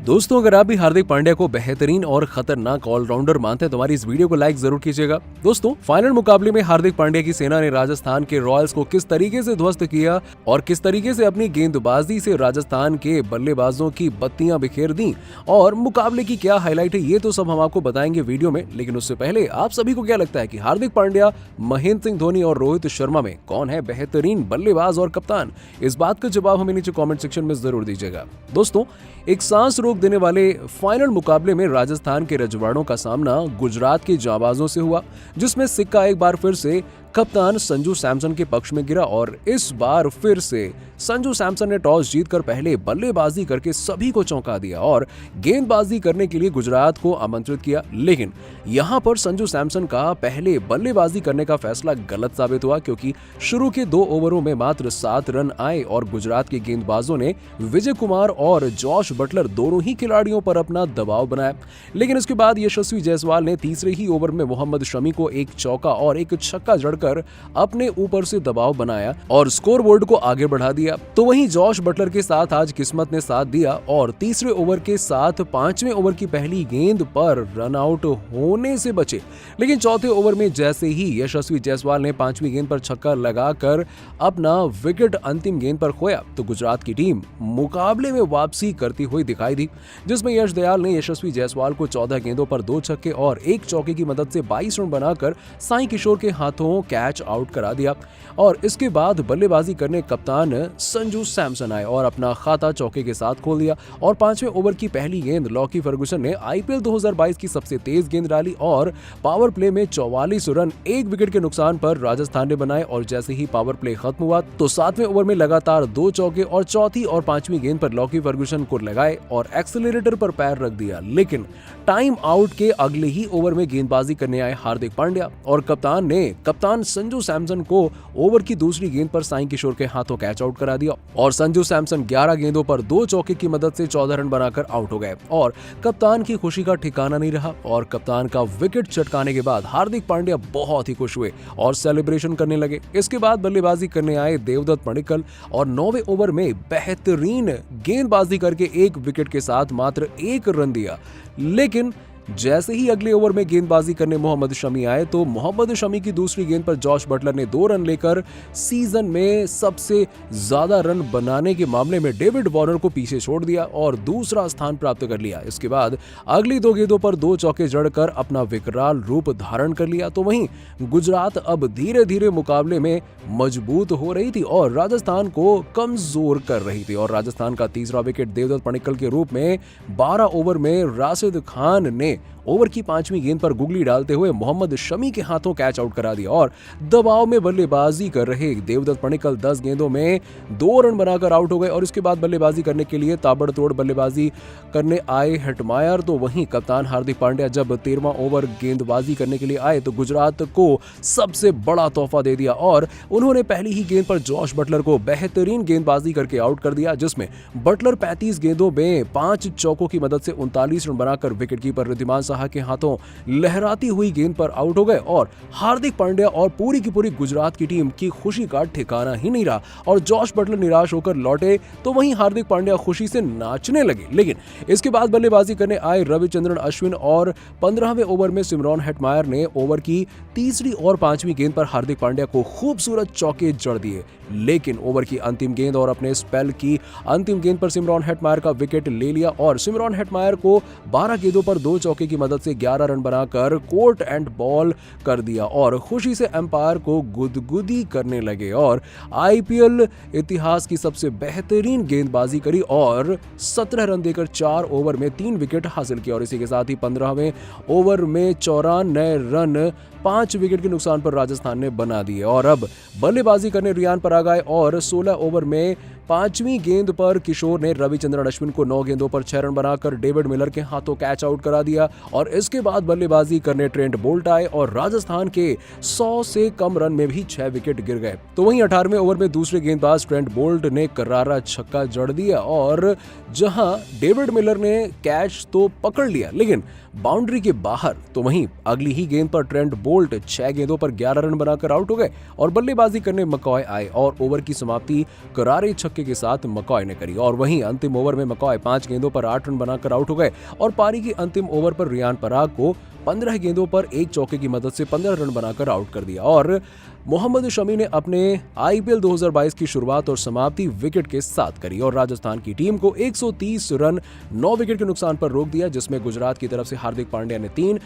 दोस्तों, अगर आप भी हार्दिक पांड्या को बेहतरीन और खतरनाक ऑलराउंडर मानते हैं तो हमारी इस वीडियो को लाइक जरूर कीजिएगा। दोस्तों, फाइनल मुकाबले में हार्दिक पांड्या की सेना ने राजस्थान के रॉयल्स को किस तरीके से ध्वस्त किया और किस तरीके से अपनी गेंदबाजी से राजस्थान के बल्लेबाजों की बत्तियां बिखेर दी और मुकाबले की क्या हाईलाइट है, ये तो सब हम आपको बताएंगे वीडियो में। लेकिन उससे पहले आप सभी को क्या लगता है कि हार्दिक पांड्या, महेंद्र सिंह धोनी और रोहित शर्मा में कौन है बेहतरीन बल्लेबाज और कप्तान? इस बात का जवाब हमें नीचे कॉमेंट सेक्शन में जरूर दीजिएगा। दोस्तों, एक सांस रोक देने वाले फाइनल मुकाबले में राजस्थान के रजवाड़ों का सामना गुजरात के जाबाजों से हुआ, जिसमें सिक्का एक बार फिर से कप्तान संजू सैमसन के पक्ष में गिरा और इस बार फिर से संजू सैमसन ने टॉस जीतकर पहले बल्लेबाजी करके सभी को चौंका दिया और गेंदबाजी करने के लिए गुजरात को आमंत्रित किया। लेकिन यहां पर संजू सैमसन का पहले बल्लेबाजी करने का फैसला गलत साबित हुआ, क्योंकि शुरू के 2 ओवरों में मात्र 7 रन आए और गुजरात के गेंदबाजों ने विजय कुमार और जॉश बटलर दोनों ही खिलाड़ियों पर अपना दबाव बनाया। लेकिन इसके बाद यशस्वी जायसवाल ने तीसरे ही ओवर में मोहम्मद शमी को एक चौका और एक छक्का जड़कर अपने ऊपर से दबाव बनाया और स्कोरबोर्ड को आगे बढ़ा दिया। तो वहीं जॉश बटलर के साथ आज किस्मत ने साथ दिया और तीसरे ओवर के साथ 5वें ओवर की पहली गेंद पर रन आउट होने से बचे। लेकिन चौथे ओवर में जैसे ही यशस्वी जायसवाल ने 5वीं गेंद पर छक्का लगाकर अपना विकेट अंतिम गेंद पर खोया तो गुजरात की टीम मुकाबले में वापसी करती हुई दिखाई दी, जिसमें यश दयाल ने यशस्वी जायसवाल को 14 गेंदों पर 2 छक्के और 1 चौके की मदद से 22 रन बनाकर साई किशोर के हाथों कैच आउट करा दिया। और इसके बाद बल्लेबाजी करने कप्तान संजू सैमसन आए और अपना खाता चौके के साथ खोल दिया और 5वें ओवर की पहली गेंद लॉकी फर्गुसन ने आईपीएल 2022 की सबसे तेज गेंद डाली और पावर प्ले में 44 रन 1 विकेट के नुकसान पर राजस्थान ने बनाए। और जैसे ही पावर प्ले खत्म हुआ तो 7वें ओवर में लगातार 2 चौके और चौथी और 5वीं गेंद पर लॉकी फर्गुसन को लगाए और एक्सेलरेटर पर पैर रख दिया। लेकिन टाइम आउट के अगले ही ओवर में गेंदबाजी करने आए हार्दिक पांड्या और कप्तान संजू सैमसन को ओवर की दूसरी गेंद पर साई किशोर के हाथों कैच आउट करा दिया और संजू सैमसन 11 गेंदों पर 2 चौके की मदद से 14 रन बनाकर आउट हो गए और कप्तान की खुशी का ठिकाना नहीं रहा। और कप्तान का विकेट चटकाने के बाद हार्दिक पांड्या बहुत ही खुश हुए और सेलिब्रेशन करने लगे। इसके बाद बल्लेबाजी करने आए देवदत्त पडिक्कल और 9वें ओवर में बेहतरीन गेंदबाजी करके 1 विकेट के साथ मात्र 1 रन दिया। लेकिन जैसे ही अगले ओवर में गेंदबाजी करने मोहम्मद शमी आए तो मोहम्मद शमी की दूसरी गेंद पर जॉश बटलर ने 2 रन लेकर सीजन में सबसे ज्यादा रन बनाने के मामले में डेविड वार्नर को पीछे छोड़ दिया और दूसरा स्थान प्राप्त कर लिया। इसके बाद अगली 2 गेंदों पर 2 चौके जड़कर अपना विकराल रूप धारण कर लिया। तो वहीं गुजरात अब धीरे धीरे मुकाबले में मजबूत हो रही थी और राजस्थान को कमजोर कर रही थी और राजस्थान का तीसरा विकेट देवदत्त पडिक्कल के रूप में 12 ओवर में राशिद खान ने ओवर की 5वीं गेंद पर गुगली डालते हुए मोहम्मद शमी के हाथों कैच आउट करा दिया और दबाव में बल्लेबाजी कर रहे देवदत्त पडिक्कल 10 गेंदों में 2 रन बनाकर आउट हो गए। और इसके बाद बल्लेबाजी करने के लिए ताबड़तोड़ बल्लेबाजी करने आए हेटमायर। तो वहीं कप्तान हार्दिक पांड्या जब 13वां ओवर गेंदबाजी करने के लिए आए तो गुजरात को सबसे बड़ा तोहफा दे दिया और उन्होंने पहली ही गेंद पर जॉश बटलर को बेहतरीन गेंदबाजी करके आउट कर दिया, जिसमें बटलर 35 गेंदों में 5 चौकों की मदद से 39 रन बनाकर विकेटकीपर रिद्धिमान साहा के हाथों लहराती हुई गेंद पर आउट हो गए। और हार्दिक पांड्या और पूरी की पूरी गुजरात की टीम की खुशी का ठिकाना ही नहीं रहा और जॉश बटलर निराश होकर लौटे तो वहीं हार्दिक पांड्या खुशी से नाचने लगे। लेकिन इसके बाद बल्लेबाजी करने आए रविचंद्रन अश्विन और 15वें ओवर में सिमरॉन हेटमायर ने ओवर की तीसरी और 5वीं गेंद पर हार्दिक पांड्या को खूबसूरत चौके जड़ दिए। लेकिन ओवर की अंतिम गेंद और अपने स्पेल की अंतिम गेंद पर सिमरॉन हेटमायर का विकेट ले लिया और सिमरॉन हेटमायर को 12 गेंदों पर 2 चौके की मदद से 11 रन बनाकर कोर्ट एंड बॉल कर दिया और खुशी से एम्पायर को गुदगुदी करने लगे और आईपीएल इतिहास की सबसे बेहतरीन गेंदबाजी करी और 17 रन देकर 4 ओवर में 3 विकेट हासिल किया। और इसी के साथ ही 15वें ओवर में 94 रन 5 विकेट के नुकसान पर राजस्थान ने बना दिए। और अब बल्लेबाजी करने रियान पराग आए और 16 ओवर में 5वीं गेंद पर किशोर ने रविचंद्रन अश्विन को 9 गेंदों पर 6 रन बनाकर डेविड मिलर के हाथों कैच आउट करा दिया। और इसके बाद बल्लेबाजी करने ट्रेंट बोल्ट आए और राजस्थान के 100 से कम रन में भी 6 विकेट गिर गए। तो वहीं 18वें ओवर में दूसरे गेंदबाज ट्रेंट बोल्ट ने करारा छक्का जड़ दिया और जहां डेविड मिलर ने कैच तो पकड़ लिया लेकिन बाउंड्री के बाहर, तो वहीं अगली ही गेंद पर ट्रेंट बोल्ट 6 गेंदों पर 11 रन बनाकर आउट हो गए और बल्लेबाजी करने मकॉय आए और ओवर की समाप्ति करारे छक्के चौके के साथ मकॉय ने करी। और वहीं अंतिम ओवर में मकॉय 5 गेंदों पर 8 रन बनाकर आउट हो गए और पारी की अंतिम ओवर पर रियान पराग को 15 गेंदों पर एक चौके की मदद से 15 रन बनाकर आउट कर दिया। और मोहम्मद शमी ने अपने आईपीएल 2022 की शुरुआत और समाप्ति विकेट के साथ करी और राजस्थान की टीम को 130 रन 9 विकेट के नुकसान पर रोक दिया, जिसमें गुजरात की तरफ से हार्दिक पांड्या ने 3,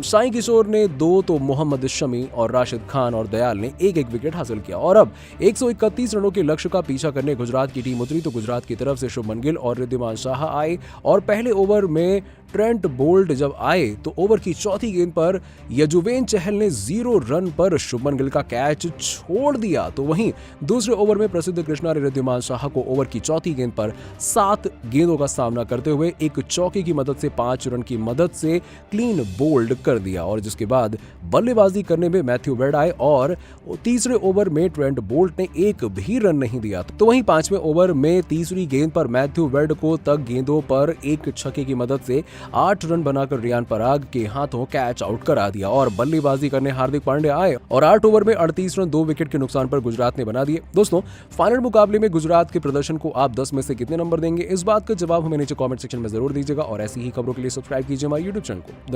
साई किशोर ने 2, तो मोहम्मद शमी और राशिद खान और दयाल ने एक विकेट हासिल किया। और अब 131 रनों के लक्ष्य का पीछा करने गुजरात की टीम उतरी तो गुजरात की तरफ से शुभमन गिल और रिद्धिमान शाह आए और पहले ओवर में ट्रेंट बोल्ट जब आए तो ओवर की चौथी गेंद पर यजुवेंद्र चहल ने 0 रन पर शुभमन गिल का कैच छोड़ दिया। तो वहीं दूसरे ओवर में प्रसिद्ध कृष्णा ने रिद्धिमान शाह को ओवर की चौथी गेंद पर 7 गेंदों का सामना करते हुए एक चौके की मदद से 5 रन की मदद से क्लीन बोल्ड कर दिया। और जिसके बाद बल्लेबाजी करने में मैथ्यू वेड आए और तीसरे ओवर में ट्रेंट बोल्ट ने एक भी रन नहीं दिया। तो वहीं 5वें ओवर में तीसरी गेंद पर मैथ्यू वेड को तक गेंदों पर एक छक्के की मदद से 8 रन बनाकर रियान पराग के हाथों कैच आउट करा दिया। और बल्लेबाजी करने हार्दिक पांड्या आए और 8 ओवर में 38 रन 2 विकेट के नुकसान पर गुजरात ने बना दिए। दोस्तों, फाइनल मुकाबले में गुजरात के प्रदर्शन को आप 10 में से कितने नंबर देंगे, इस बात का जवाब हमें नीचे कमेंट सेक्शन में जरूर दीजिएगा और ऐसी ही खबरों के लिए सब्सक्राइब कीजिए हमारे यूट्यूब चैनल को।